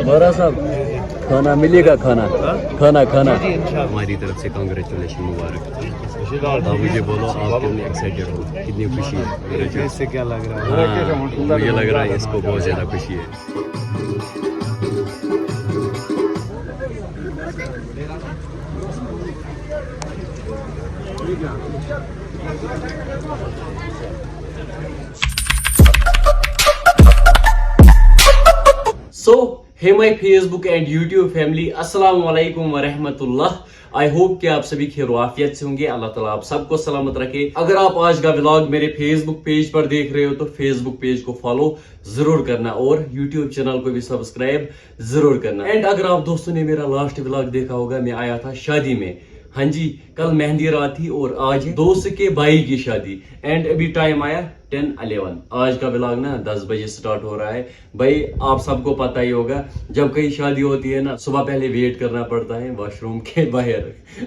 बड़ा साहब खाना मिलेगा, खाना खाना खाना। हमारी तरफ से कांग्रेचुलेशन मुबारक। तो मुझे बोलो आप कितने एक्साइटेड हो, कितनी खुशी है? इससे क्या लग रहा है? हाँ, मुझे लग रहा है इसको बहुत ज़्यादा खुशी है। So, hey my Facebook and YouTube family, अस्सलाम वालेकुम वरहमतुल्लाह। आई होप कि आप सभी खैर आफियत से होंगे। अल्लाह ताला आप सबको सलामत रखे। अगर आप आज का व्लॉग मेरे फेसबुक पेज पर देख रहे हो तो फेसबुक पेज को फॉलो जरूर करना और यूट्यूब चैनल को भी सब्सक्राइब जरूर करना। एंड अगर आप दोस्तों ने मेरा लास्ट व्लॉग देखा होगा, मैं आया था शादी में। हाँ जी, कल मेहंदी रात थी और आज दोस्त के भाई की शादी। एंड अभी टाइम आया 10-11। आज का व्लॉग ना 10 बजे स्टार्ट हो रहा है। भाई आप सबको पता ही होगा, जब कहीं शादी होती है ना, सुबह पहले वेट करना पड़ता है वॉशरूम के बाहर।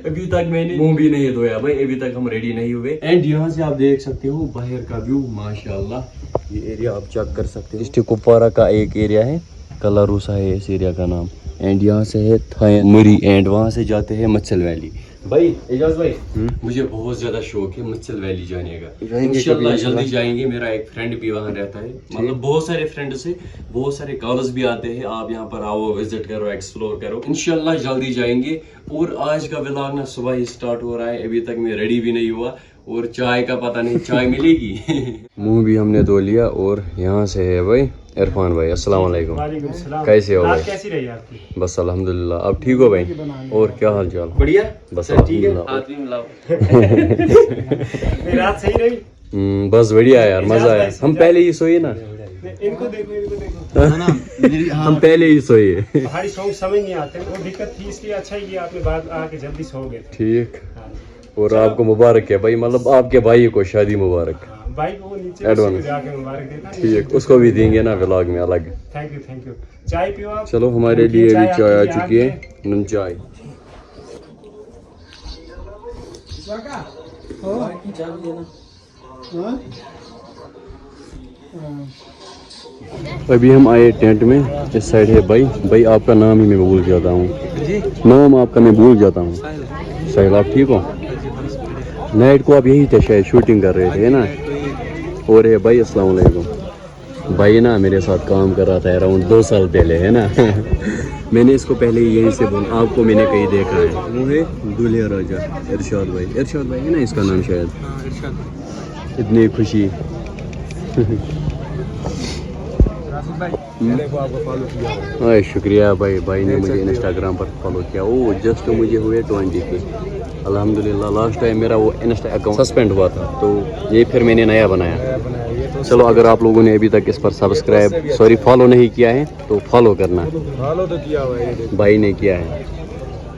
अभी तक मैंने मुंह भी नहीं धोया भाई, अभी तक हम रेडी नहीं हुए। एंड यहाँ से आप देख सकते हो बाहर का व्यू, माशाल्लाह। ये एरिया आप चेक कर सकते हो। डिस्ट्रिक्ट कुपवारा का एक एरिया है, कलारूसा है इस एरिया का नाम। एंड यहाँ से है थाया मुरी एंड वहाँ से जाते हैं मच्छल वैली। भाई एजाज भाई, मुझे बहुत ज्यादा शौक है मच्छल वैली जाने का। इंशाल्लाह जल्दी जाएंगे। मेरा एक फ्रेंड भी वहाँ रहता है, मतलब बहुत सारे फ्रेंड से बहुत सारे कॉल्स भी आते हैं, आप यहाँ पर आओ, विजिट करो, एक्सप्लोर करो। इंशाल्लाह जल्दी जाएंगे। और आज का व्लॉग ना सुबह ही स्टार्ट हो रहा है, अभी तक मैं रेडी भी नहीं हुआ और चाय का पता नहीं चाय मिलेगी। मुंह भी हमने धो लिया और यहाँ से है भाई इरफान भाई। अस्सलाम वालेकुम। कैसे हो भाई? कैसी रही आपकी? बस अल्हम्दुलिल्लाह। आप ठीक हो भाई? और क्या हाल चाल? बढ़िया बस अल्हम्दुलिल्लाह। रात सही रही? बस बढ़िया यार, मजा आया। हम पहले ही सोए ना, इनको देखो हम पहले ही सोए। पहाड़ी सॉन्ग समझ नहीं आते, वो दिक्कत थी, इसलिए अच्छा ही किया आपने बाद आके जल्दी सो गए। ठीक। और आपको मुबारक है भाई, मतलब आपके भाई को शादी मुबारक। भाई को नीचे एडवांस जाके मुबारक देना। ठीक, उसको भी देंगे ना व्लॉग में अलग। Thank you thank you. चाय पियो आप। चलो हमारे लिए भी चाय आ चुकी है, नून चाय। अभी हम आए टेंट में। इस साइड है भाई। भाई आपका नाम ही मैं भूल जाता हूँ, नाम आपका मैं भूल जाता हूँ। साहिल आप ठीक हो? नाइट को आप यही थे शायद, शूटिंग कर रहे थे ना। और है भाई अस्सलाम वालेकुम। भाई ना मेरे साथ काम कर रहा था अराउंड 2 साल पहले, है ना। मैंने इसको पहले ही यहीं से बोला, आपको मैंने कहीं देखा है। वो है दूल्हे राजा इरशाद भाई। इरशाद भाई है ना इसका नाम शायद। इतनी खुशी। हाँ शुक्रिया भाई, भाई ने मुझे इंस्टाग्राम पर फॉलो किया। ओ जस्ट मुझे हुए 20 के अल्हम्दुलिल्लाह। लास्ट टाइम मेरा वो इंस्टा अकाउंट सस्पेंड हुआ था, तो ये फिर मैंने नया बनाया। चलो अगर आप लोगों ने अभी तक इस पर सब्सक्राइब फॉलो नहीं किया है तो फॉलो करना। फॉलो तो किया भाई ने किया है।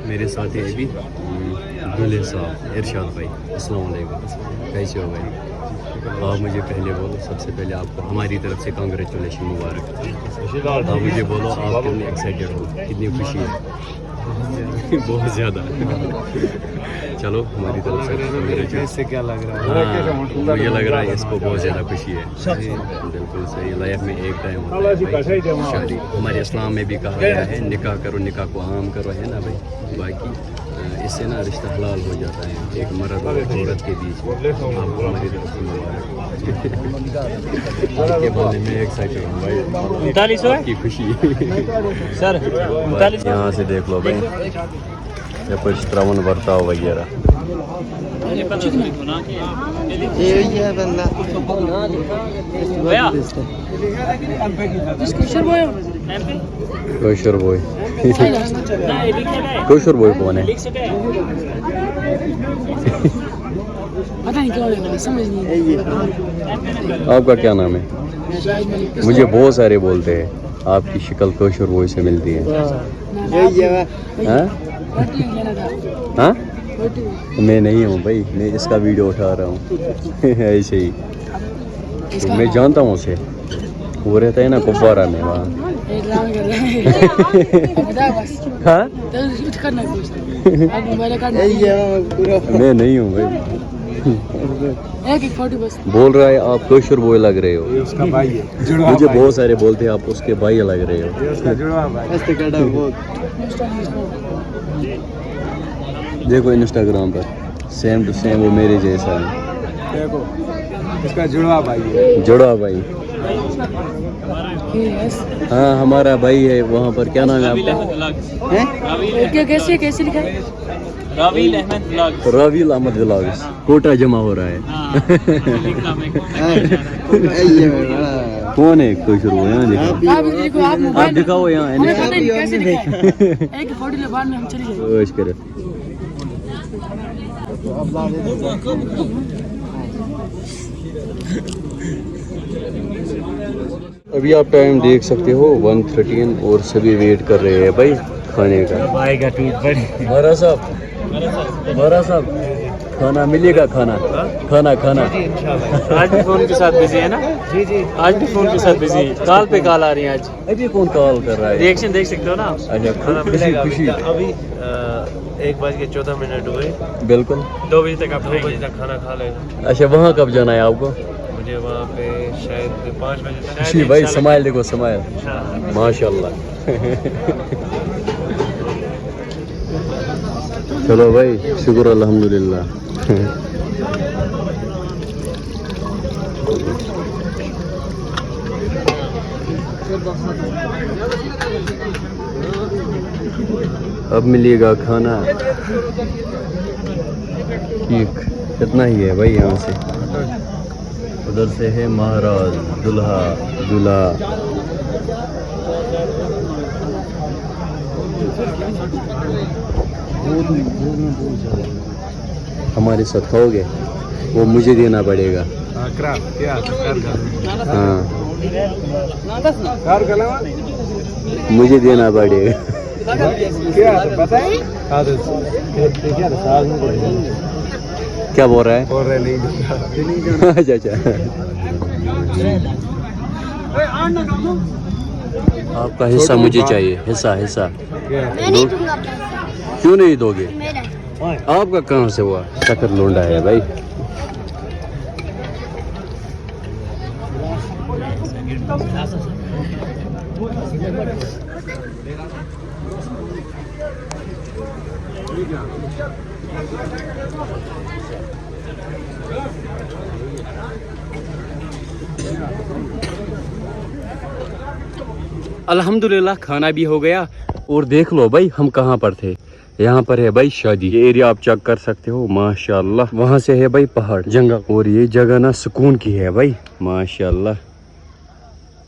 मेरे साथ है अभी दूल्हे साहब इरशाद भाई। अस्सलाम वालेकुम। कैसे हो भाई? आप मुझे पहले बोलो, सबसे पहले आपको हमारी तरफ से कांग्रेचुलेशन मुबारक। आप मुझे बोलो आप कितने एक्साइटेड हो, कितनी खुशी है? बहुत ज़्यादा। चलो हमारी तरफ से इससे क्या लग रहा है? हाँ, मुझे लग रहा है इसको बहुत ज़्यादा खुशी है। बिल्कुल सही। लाइफ में एक टाइम होता है भाई, शादी। हमारे इस्लाम में भी कहा गया है निकाह करो, निकाह को आम करो, है ना भाई। बाकी इससे ना रिश्ता हलाल हो जाता है एक मर्द और औरत के बीच में। आपको हमारी तरफ से मुबारक। आपके बारे में एक्साइटेड हूँ भाई, आपकी खुशी। सर यहाँ से देख लो भाई, या कुछ श्रवण बर्ताव वगैरह। Kosher boy. कोशर बॉय कौन है? पता नहीं क्या होगा, समझ नहीं। आपका क्या नाम है? मुझे बहुत सारे बोलते हैं आपकी शक्ल कोशर बॉय से मिलती है। हाँ? मैं नहीं हूँ भाई, मैं इसका वीडियो उठा रहा हूँ। ऐसे ही तो मैं जानता हूँ उसे, वो रहता है ना कुपवारा में वहाँ। हाँ? मैं नहीं हूँ भाई। एक 40 बस। बोल रहा है आप कोशर बॉय लग रहे हो। ये उसका भाई है, जुड़वा मुझे भाई। बहुत सारे बोलते हैं आप उसके भाई लग रहे हो। ये उसका जुड़वा भाई। देखो इंस्टाग्राम पर सेम टू सेम वो मेरे जैसा है। देखो इसका जुड़वा भाई है। जुड़ा भाई। यस। हाँ हमारा भाई है वहाँ पर। क्या नाम है आपका? हैं? क्या कैसे कैसे लिखा है? रावील अहमद व्लॉग्स। रावील अहमद व्लॉग्स। कोटा जमा हो रहा है। कौन है कोई शुरू यहाँ दिखाओ। आप इधर देखो, आप आप मोबाइल दिखाओ यहाँ हमें पता नहीं कैसे लिखा है। एक 40 ले बाद में हम चले जाएंगे। ओश करे। अभी आप टाइम देख सकते हो 1:13 और सभी वेट कर रहे हैं भाई खाने का। भाई का टूट पड़ी। बारा साहब खाना मिलेगा? खाना खाना खाना आज भी फोन के साथ बिजी है ना? जी आज भी फोन के साथ बिजी है। कॉल पे कॉल आ रही है आज। अभी कौन कॉल कर रहा है? रिएक्शन देख सकते हो ना आप। अच्छा खुशी खुशी। अभी 1:14 हुए। बिल्कुल। 2 बजे तक आप 2 बजे तक खाना खा लेना। अच्छा वहाँ कब जाना है आपको? मुझे वहाँ पे शायद 5 बजे तक। खुशी भाई स्माइल देखो स्माइल माशाल्लाह। चलो भाई शुक्र अल्हम्दुलिल्लाह। अब मिलेगा खाना। ठीक इतना ही है भाई यहाँ से। उधर से है महाराज दुल्हा दूल्हा। हमारे साथ खाओगे? वो मुझे देना पड़ेगा। हाँ मुझे देना पड़ेगा। क्या बोल रहा है? अच्छा अच्छा। आपका हिस्सा मुझे चाहिए। हिस्सा क्यों नहीं दोगे? आपका कहाँ से हुआ? चक्कर लौंडा है भाई। अल्हम्दुलिल्लाह खाना भी हो गया। और देख लो भाई हम कहाँ पर थे। यहाँ पर है भाई शादी। ये एरिया आप चेक कर सकते हो माशाल्लाह। वहाँ से है भाई पहाड़ जंगल और ये जगह ना सुकून की है भाई माशाल्लाह।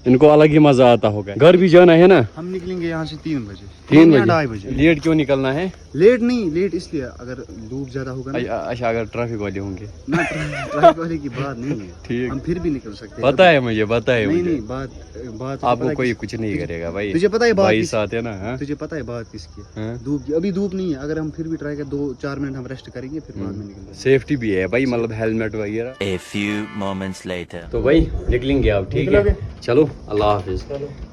इनको अलग ही मजा आता होगा। घर भी जाना है ना? हम निकलेंगे यहाँ से 3 बजे। 3 या बजे? 2:30 बजे। लेट क्यों निकलना है? लेट नहीं, लेट इसलिए अगर धूप ज्यादा होगा ना। अच्छा अगर ट्रैफिक वाले होंगे? ना ट्रैफिक वाले की बात नहीं है। ठीक। हम फिर भी निकल सकते हैं। पता है मुझे पता है नहीं मुझे। नहीं बात आपको कोई कुछ नहीं करेगा भाई। तुझे पता है बात भाई किस- साथ है ना? हाँ? तुझे पता है बात किसकी है? हाँ? धूप की। अभी धूप नहीं है। अगर हम फिर भी ट्राई कर 2-4 मिनट हम रेस्ट करेंगे फिर बाद में निकलेंगे। सेफ्टी भी है भाई मतलब हेलमेट वगैरह। A few moments later. तो भाई निकलेंगे आप ठीक है? चलो अल्लाह हाफिज।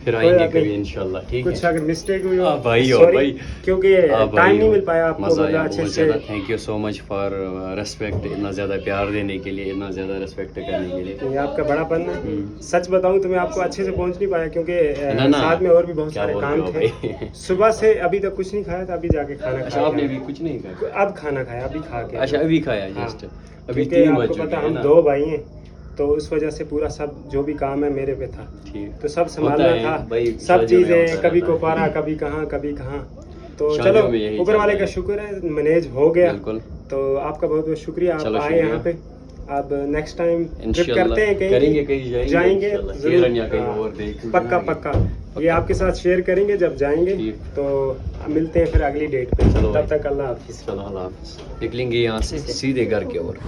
फिर आएंगे कभी इंशाल्लाह ठीक है? कुछ अगर मिस्टेक हुई हो भाई हो sorry, भाई। क्योंकि टाइम नहीं मिल पाया आपको मजा मतलब आया अच्छे बहुत से। ज़्यादा। Thank you so much for respect. इतना ज़्यादा प्यार देने के लिए, इतना ज़्यादा रेस्पेक्ट करने के लिए। ये आपका बड़ापन है। हम्म। सच बताऊं तो मैं आपको अच्छे से पहुंच नहीं पाया क्योंकि ना, साथ में और भी बहुत क्या सारे बोल काम रहे हो थे। भाई? सुबह से अभी तक कुछ नहीं खाया था। अभी जाके खाना अच्छा खाया। आपने अभी कुछ नहीं खाया? अब खाना खाया अभी खा के। अच्छा अभी खाया हाँ। जस्ट? अभी क्योंकि 3 बज आपको चुके पता हैं हम ना? 2 भाई हैं तो उस वजह से पूरा सब जो भी काम है मेरे पे था। ठीक। तो सब होता संभालना है था भाई, सब शादियों में चीजें। होता कभी रहता है। कोपारा कभी कहाँ तो शादियों चलो में यही ऊपर वाले चलता का है। शुक्र है मैनेज हो गया। बिल्कुल। तो आपका बहुत बहुत शुक्रिया आप चलो, आए शुक्रिया। यहाँ पे। अब नेक्स्ट टाइम ट्रिप इंशाल्लाह करते हैं करेंगे, कहीं जाएंगे इंशाल्लाह। जरूर। केरल या कहीं हाँ, और देख पक्का पक्का ये आपके साथ शेयर करेंगे जब जाएंगे। ठीक। तो मिलते हैं फिर अगली डेट पे। चलो तब भाई। तक अल्लाह हाफिज। चलो अल्लाह हाफिज। निकलेंगे यहाँ से सीधे घर की ओर।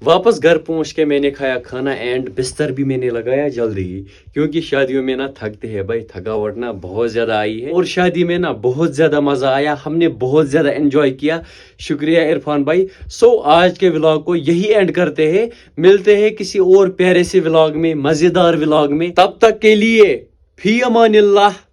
वापस घर पहुंच के मैंने खाया खाना एंड बिस्तर भी मैंने लगाया जल्दी ही, क्योंकि शादियों में ना थकते हैं भाई, थकावट ना बहुत ज्यादा आई है और शादी में ना बहुत ज्यादा मजा आया, हमने बहुत ज्यादा एंजॉय किया। शुक्रिया इरफान भाई। सो आज के व्लॉग को यही एंड करते हैं, मिलते हैं किसी और प्यारे से व्लॉग में, मजेदार व्लॉग में। तब तक के लिए फी अमानिल्लाह।